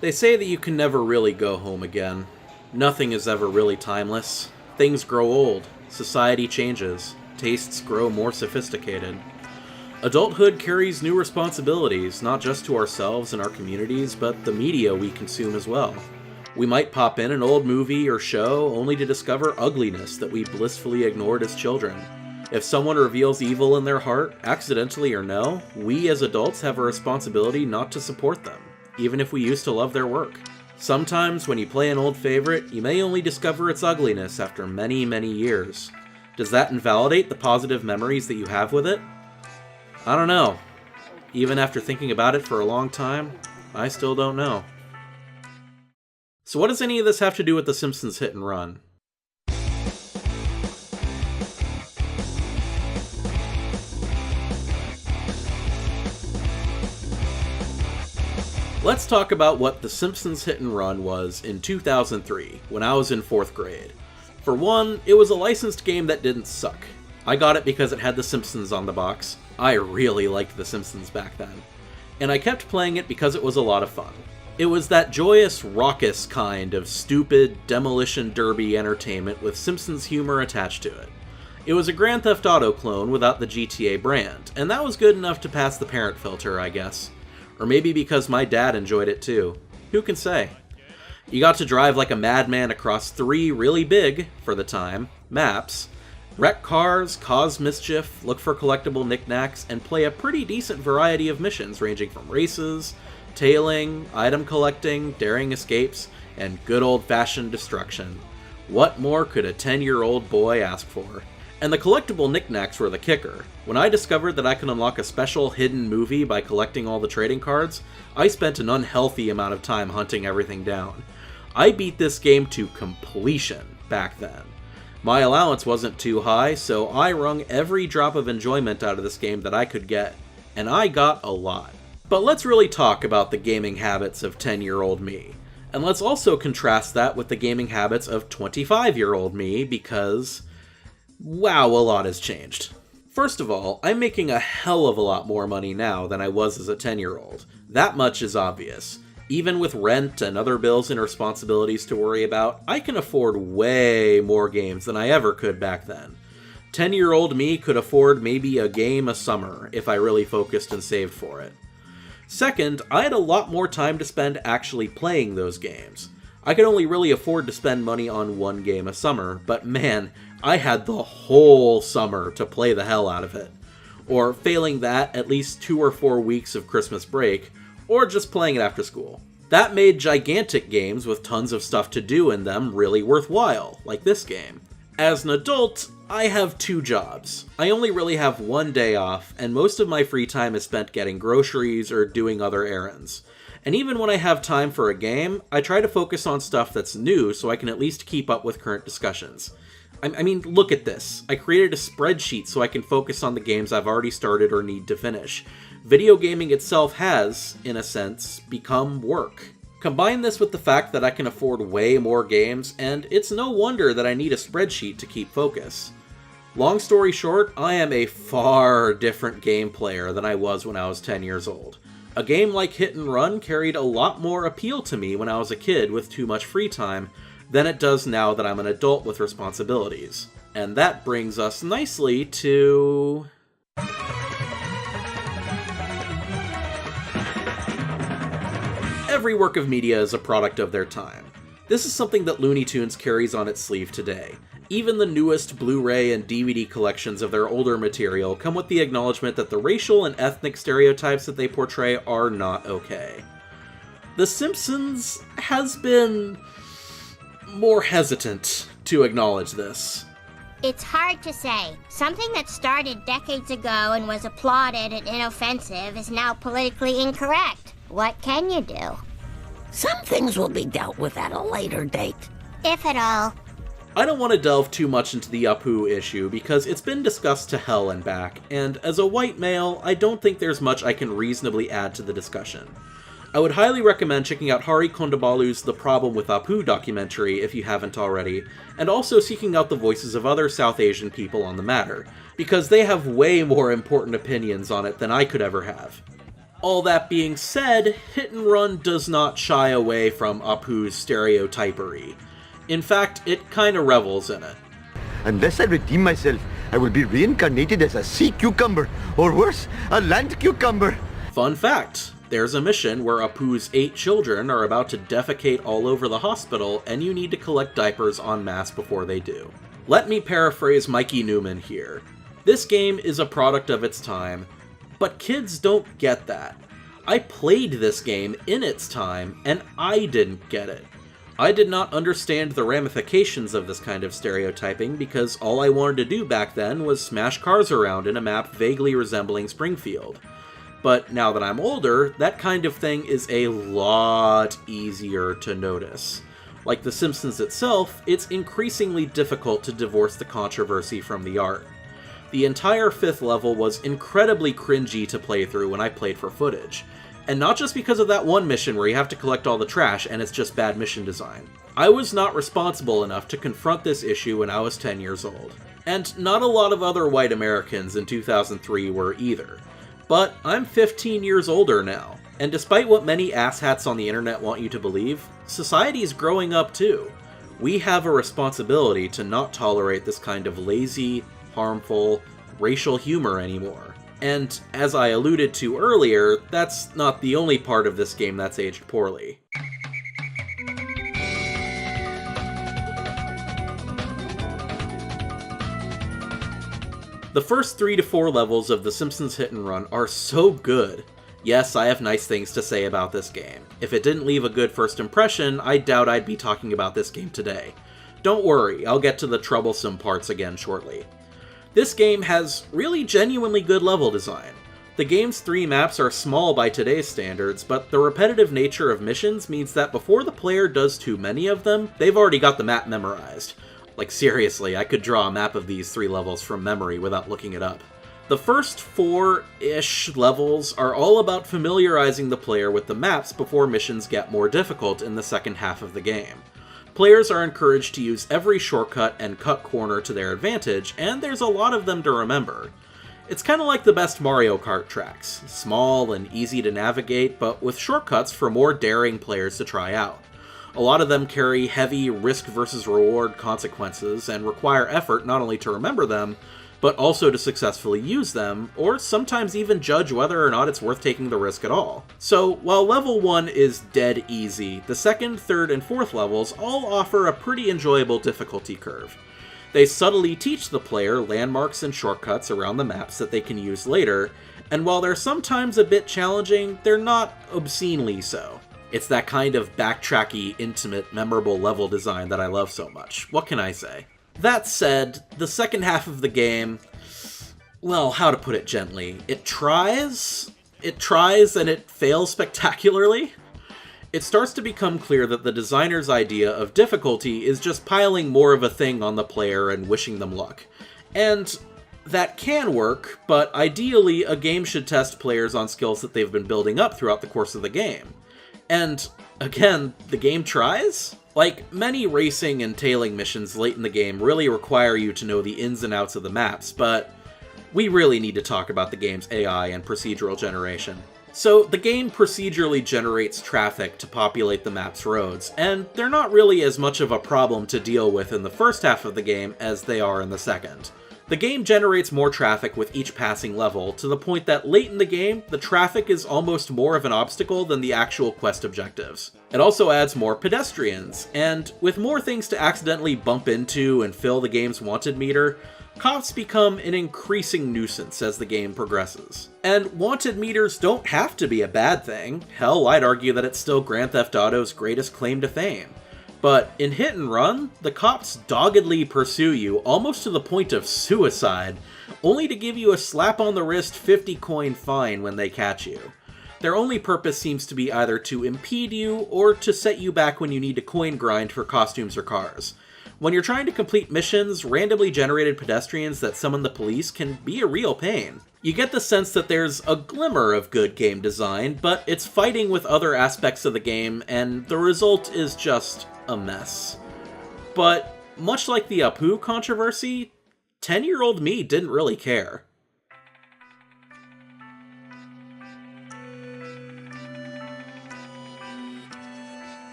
They say that you can never really go home again. Nothing is ever really timeless. Things grow old. Society changes. Tastes grow more sophisticated. Adulthood carries new responsibilities, not just to ourselves and our communities, but the media we consume as well. We might pop in an old movie or show only to discover ugliness that we blissfully ignored as children. If someone reveals evil in their heart, accidentally or no, we as adults have a responsibility not to support them, even if we used to love their work. Sometimes when you play an old favorite, you may only discover its ugliness after many, many years. Does that invalidate the positive memories that you have with it? I don't know. Even after thinking about it for a long time, I still don't know. So what does any of this have to do with The Simpsons Hit and Run? Let's talk about what The Simpsons Hit and Run was in 2003, when I was in 4th grade. For one, it was a licensed game that didn't suck. I got it because it had The Simpsons on the box. I really liked The Simpsons back then. And I kept playing it because it was a lot of fun. It was that joyous, raucous kind of stupid, demolition derby entertainment with Simpsons humor attached to it. It was a Grand Theft Auto clone without the GTA brand, and that was good enough to pass the parent filter, I guess. Or maybe because my dad enjoyed it too. Who can say? You got to drive like a madman across 3 really big, for the time, maps, wreck cars, cause mischief, look for collectible knickknacks, and play a pretty decent variety of missions ranging from races, tailing, item collecting, daring escapes, and good old-fashioned destruction. What more could a 10-year-old boy ask for? And the collectible knickknacks were the kicker. When I discovered that I could unlock a special hidden movie by collecting all the trading cards, I spent an unhealthy amount of time hunting everything down. I beat this game to completion back then. My allowance wasn't too high, so I wrung every drop of enjoyment out of this game that I could get, and I got a lot. But let's really talk about the gaming habits of 10-year-old me. And let's also contrast that with the gaming habits of 25-year-old me, because wow, a lot has changed. First of all, I'm making a hell of a lot more money now than I was as a 10-year-old. That much is obvious. Even with rent and other bills and responsibilities to worry about, I can afford way more games than I ever could back then. 10-year-old me could afford maybe a game a summer if I really focused and saved for it. Second, I had a lot more time to spend actually playing those games. I could only really afford to spend money on one game a summer, but man, I had the whole summer to play the hell out of it. Or failing that, at least 2 or 4 weeks of Christmas break, or just playing it after school. That made gigantic games with tons of stuff to do in them really worthwhile, like this game. As an adult, I have 2 jobs. I only really have 1 day off, and most of my free time is spent getting groceries or doing other errands. And even when I have time for a game, I try to focus on stuff that's new so I can at least keep up with current discussions. I mean, look at this. I created a spreadsheet so I can focus on the games I've already started or need to finish. Video gaming itself has, in a sense, become work. Combine this with the fact that I can afford way more games, and it's no wonder that I need a spreadsheet to keep focus. Long story short, I am a far different game player than I was when I was 10 years old. A game like Hit and Run carried a lot more appeal to me when I was a kid with too much free time than it does now that I'm an adult with responsibilities. And that brings us nicely to every work of media is a product of their time. This is something that Looney Tunes carries on its sleeve today. Even the newest Blu-ray and DVD collections of their older material come with the acknowledgement that the racial and ethnic stereotypes that they portray are not okay. The Simpsons has been more hesitant to acknowledge this. It's hard to say. Something that started decades ago and was applauded and inoffensive is now politically incorrect. What can you do? Some things will be dealt with at a later date. If at all. I don't want to delve too much into the Apu issue because it's been discussed to hell and back, and as a white male, I don't think there's much I can reasonably add to the discussion. I would highly recommend checking out Hari Kondabalu's The Problem with Apu documentary if you haven't already, and also seeking out the voices of other South Asian people on the matter, because they have way more important opinions on it than I could ever have. All that being said, Hit and Run does not shy away from Apu's stereotypery. In fact, it kinda revels in it. Unless I redeem myself, I will be reincarnated as a sea cucumber, or worse, a land cucumber. Fun fact, there's a mission where Apu's 8 children are about to defecate all over the hospital, and you need to collect diapers en masse before they do. Let me paraphrase Mikey Newman here. This game is a product of its time, but kids don't get that. I played this game in its time, and I didn't get it. I did not understand the ramifications of this kind of stereotyping because all I wanted to do back then was smash cars around in a map vaguely resembling Springfield. But now that I'm older, that kind of thing is a lot easier to notice. Like The Simpsons itself, it's increasingly difficult to divorce the controversy from the art. The entire 5th level was incredibly cringy to play through when I played for footage. And not just because of that one mission where you have to collect all the trash and it's just bad mission design. I was not responsible enough to confront this issue when I was 10 years old. And not a lot of other white Americans in 2003 were either. But I'm 15 years older now, and despite what many asshats on the internet want you to believe, society's growing up too. We have a responsibility to not tolerate this kind of lazy, harmful, racial humor anymore. And as I alluded to earlier, that's not the only part of this game that's aged poorly. The first 3 to 4 levels of The Simpsons Hit and Run are so good. Yes, I have nice things to say about this game. If it didn't leave a good first impression, I doubt I'd be talking about this game today. Don't worry, I'll get to the troublesome parts again shortly. This game has really genuinely good level design. The game's 3 maps are small by today's standards, but the repetitive nature of missions means that before the player does too many of them, they've already got the map memorized. Like seriously, I could draw a map of these 3 levels from memory without looking it up. The first 4-ish levels are all about familiarizing the player with the maps before missions get more difficult in the second half of the game. Players are encouraged to use every shortcut and cut corner to their advantage, and there's a lot of them to remember. It's kinda like the best Mario Kart tracks, small and easy to navigate, but with shortcuts for more daring players to try out. A lot of them carry heavy risk versus reward consequences and require effort not only to remember them, but also to successfully use them, or sometimes even judge whether or not it's worth taking the risk at all. So, while level 1 is dead easy, the 2nd, 3rd, and 4th levels all offer a pretty enjoyable difficulty curve. They subtly teach the player landmarks and shortcuts around the maps that they can use later, and while they're sometimes a bit challenging, they're not obscenely so. It's that kind of backtracky, intimate, memorable level design that I love so much. What can I say? That said, the second half of the game, well, how to put it gently, it tries and it fails spectacularly. It starts to become clear that the designer's idea of difficulty is just piling more of a thing on the player and wishing them luck. And that can work, but ideally a game should test players on skills that they've been building up throughout the course of the game. And, again, the game tries? Like, many racing and tailing missions late in the game really require you to know the ins and outs of the maps, but we really need to talk about the game's AI and procedural generation. So, the game procedurally generates traffic to populate the map's roads, and they're not really as much of a problem to deal with in the first half of the game as they are in the second. The game generates more traffic with each passing level, to the point that late in the game, the traffic is almost more of an obstacle than the actual quest objectives. It also adds more pedestrians, and with more things to accidentally bump into and fill the game's wanted meter, cops become an increasing nuisance as the game progresses. And wanted meters don't have to be a bad thing. Hell, I'd argue that it's still Grand Theft Auto's greatest claim to fame. But in Hit and Run, the cops doggedly pursue you almost to the point of suicide, only to give you a slap on the wrist 50-coin fine when they catch you. Their only purpose seems to be either to impede you or to set you back when you need to coin grind for costumes or cars. When you're trying to complete missions, randomly generated pedestrians that summon the police can be a real pain. You get the sense that there's a glimmer of good game design, but it's fighting with other aspects of the game, and the result is just a mess. But much like the Apu controversy, 10-year-old me didn't really care.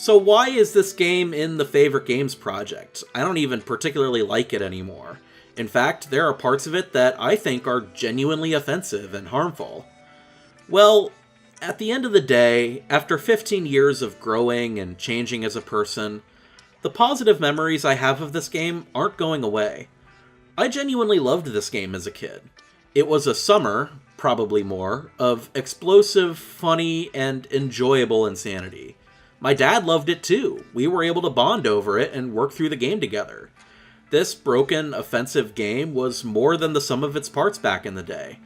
So why is this game in the favorite games project? I don't even particularly like it anymore. In fact, there are parts of it that I think are genuinely offensive and harmful. Well, at the end of the day, after 15 years of growing and changing as a person, the positive memories I have of this game aren't going away. I genuinely loved this game as a kid. It was a summer, probably more, of explosive, funny, and enjoyable insanity. My dad loved it too. We were able to bond over it and work through the game together. This broken, offensive game was more than the sum of its parts back in the day.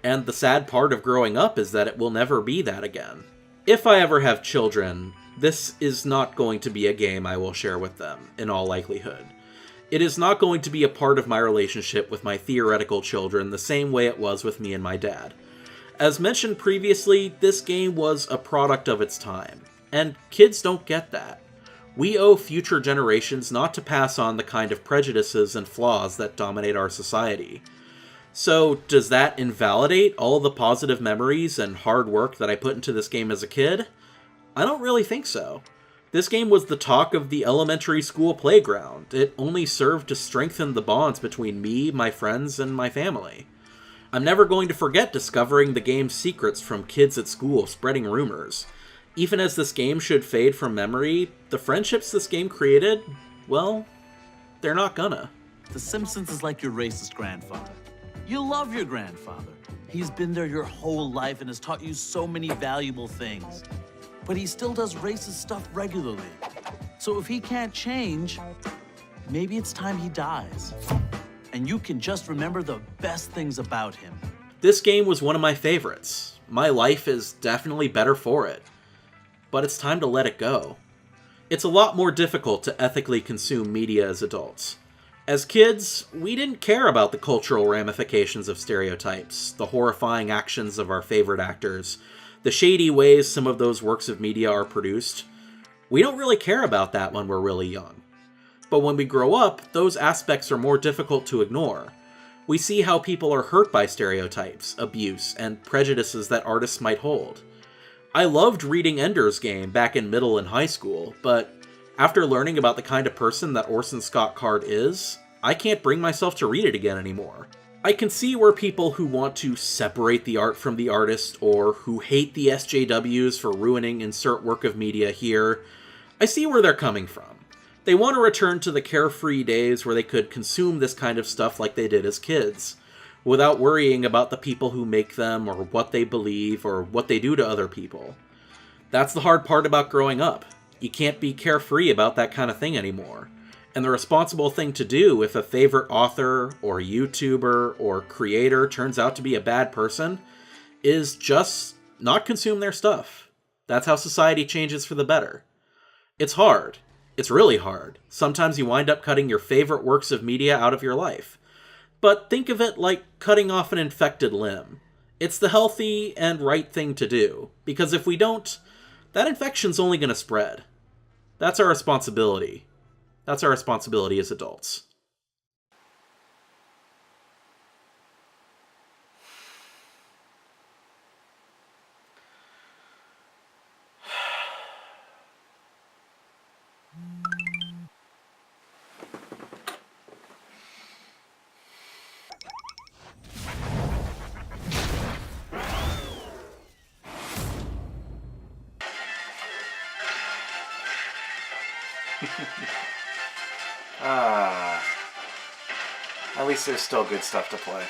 And the sad part of growing up is that it will never be that again. If I ever have children, this is not going to be a game I will share with them, in all likelihood. It is not going to be a part of my relationship with my theoretical children the same way it was with me and my dad. As mentioned previously, this game was a product of its time, and kids don't get that. We owe future generations not to pass on the kind of prejudices and flaws that dominate our society. So, does that invalidate all the positive memories and hard work that I put into this game as a kid? I don't really think so. This game was the talk of the elementary school playground. It only served to strengthen the bonds between me, my friends, and my family. I'm never going to forget discovering the game's secrets from kids at school spreading rumors. Even as this game should fade from memory, the friendships this game created, well, they're not gonna. The Simpsons is like your racist grandfather. You love your grandfather. He's been there your whole life and has taught you so many valuable things. But he still does racist stuff regularly. So if he can't change, maybe it's time he dies. And you can just remember the best things about him. This game was one of my favorites. My life is definitely better for it. But it's time to let it go. It's a lot more difficult to ethically consume media as adults. As kids, we didn't care about the cultural ramifications of stereotypes, the horrifying actions of our favorite actors, the shady ways some of those works of media are produced. We don't really care about that when we're really young. But when we grow up, those aspects are more difficult to ignore. We see how people are hurt by stereotypes, abuse, and prejudices that artists might hold. I loved reading Ender's Game back in middle and high school, but after learning about the kind of person that Orson Scott Card is, I can't bring myself to read it again anymore. I can see where people who want to separate the art from the artist, or who hate the SJWs for ruining insert work of media here, I see where they're coming from. They want to return to the carefree days where they could consume this kind of stuff like they did as kids, without worrying about the people who make them, or what they believe, or what they do to other people. That's the hard part about growing up. You can't be carefree about that kind of thing anymore. And the responsible thing to do if a favorite author, or YouTuber, or creator turns out to be a bad person, is just not consume their stuff. That's how society changes for the better. It's hard. It's really hard. Sometimes you wind up cutting your favorite works of media out of your life. But think of it like cutting off an infected limb. It's the healthy and right thing to do, because if we don't, that infection's only going to spread. That's our responsibility. That's our responsibility as adults. At least there's still good stuff to play.